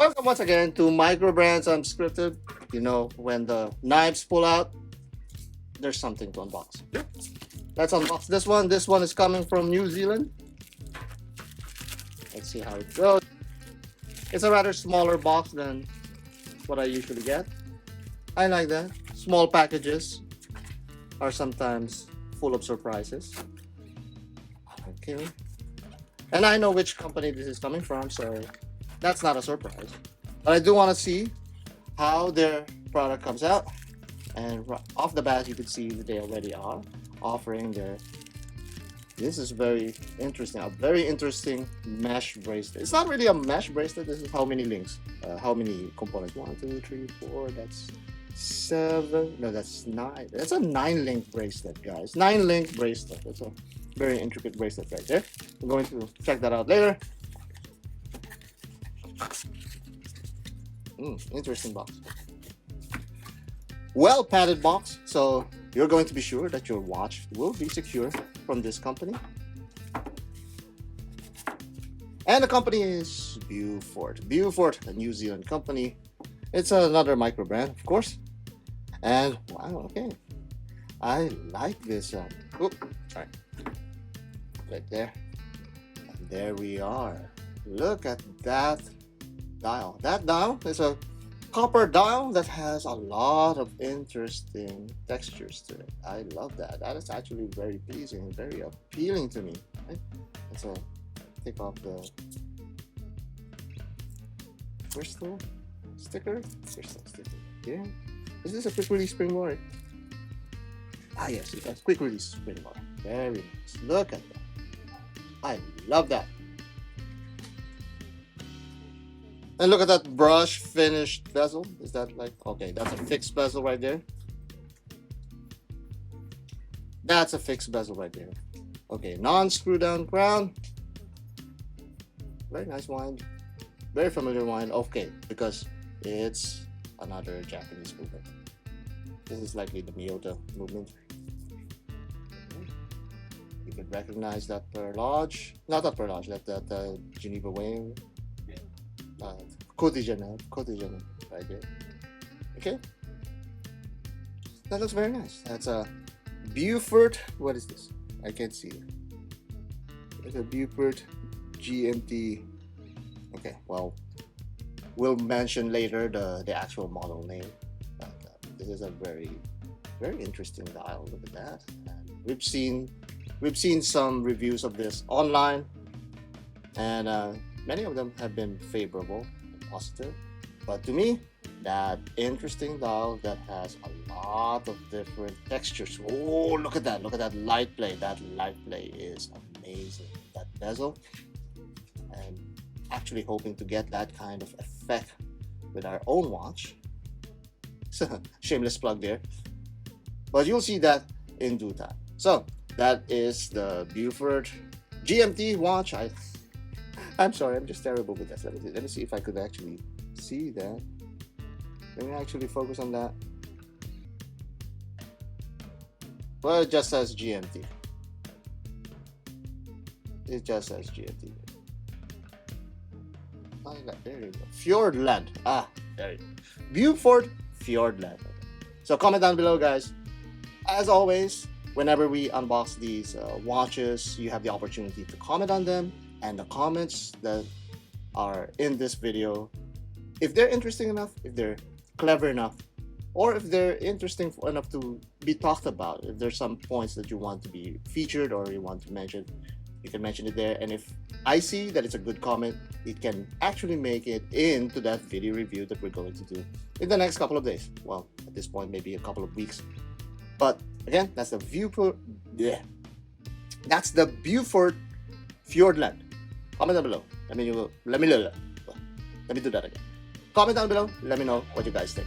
Welcome once again to Microbrands Unscripted. You know, when the knives pull out, there's something to unbox. Let's unbox this one. This one is coming from New Zealand. Let's see how it goes. It's a rather smaller box than what I usually get. I like that. Small packages are sometimes full of surprises. Okay. And I know which company this is coming from, so that's not a surprise. But I do want to see how their product comes out. And off the bat, you can see that they already are offering their. This is very interesting. A very interesting mesh bracelet. It's not really a mesh bracelet. This is how many links? How many components? 1, 2, 3, 4. That's 7. No, that's 9. That's a 9-link bracelet, guys. 9-link bracelet. That's a very intricate bracelet right there. I'm going to check that out later. Interesting box. Well padded box, so you're going to be sure that your watch will be secure from this company. And the company is Beaufort. Beaufort, a New Zealand company. It's another micro brand, of course. And wow, okay. I like this. Sorry. Right there. And there we are. Look at that dial. That dial is a copper dial that has a lot of interesting textures to it. I love that. That is actually very pleasing, very appealing to me. Right? So take off the crystal sticker. Crystal sticker. Yeah. Is this a quick release springboard? Ah yes, it has quick release springboard. Very nice. Look at that. I love that. And look at that brush finished bezel. Is that like, okay, that's a fixed bezel right there. That's a fixed bezel right there. Okay, non-screw down crown. Very nice wine. Very familiar wine. Okay, because it's another Japanese movement. This is likely the Miyota movement. You could recognize that Horology. Not that Horology, that Geneva Wayne. Côte d'Ivoire, right there. Okay, that looks very nice. That's a Beaufort. What is this? I can't see it. It's a Beaufort GMT. Okay, well, we'll mention later the actual model name. But this is a very interesting dial. Look at that. And we've seen some reviews of this online, and many of them have been favorable and positive. But to me, that interesting dial that has a lot of different textures. Oh, look at that. Look at that light play. That light play is amazing. That bezel. And actually hoping to get that kind of effect with our own watch. So, shameless plug there. But you'll see that in due time. So, that is the Beaufort GMT watch. I'm sorry, I'm just terrible with this. Let me see if I could actually see that. Let me actually focus on that. Well, it just says GMT. It just says GMT. Oh, there you go. Fiordland. Ah, there you go. Beaufort Fiordland. So comment down below, guys. As always, whenever we unbox these watches, you have the opportunity to comment on them. And the comments that are in this video, if they're interesting enough, if they're clever enough, or if they're interesting enough to be talked about, if there's some points that you want to be featured or you want to mention, you can mention it there. And if I see that it's a good comment, it can actually make it into that video review that we're going to do in the next couple of days. Well, at this point, maybe a couple of weeks. But again, that's the Beaufort. Yeah, that's the Beaufort Fiordland. Comment down below. Let me do that again. Comment down below. Let me know what you guys think.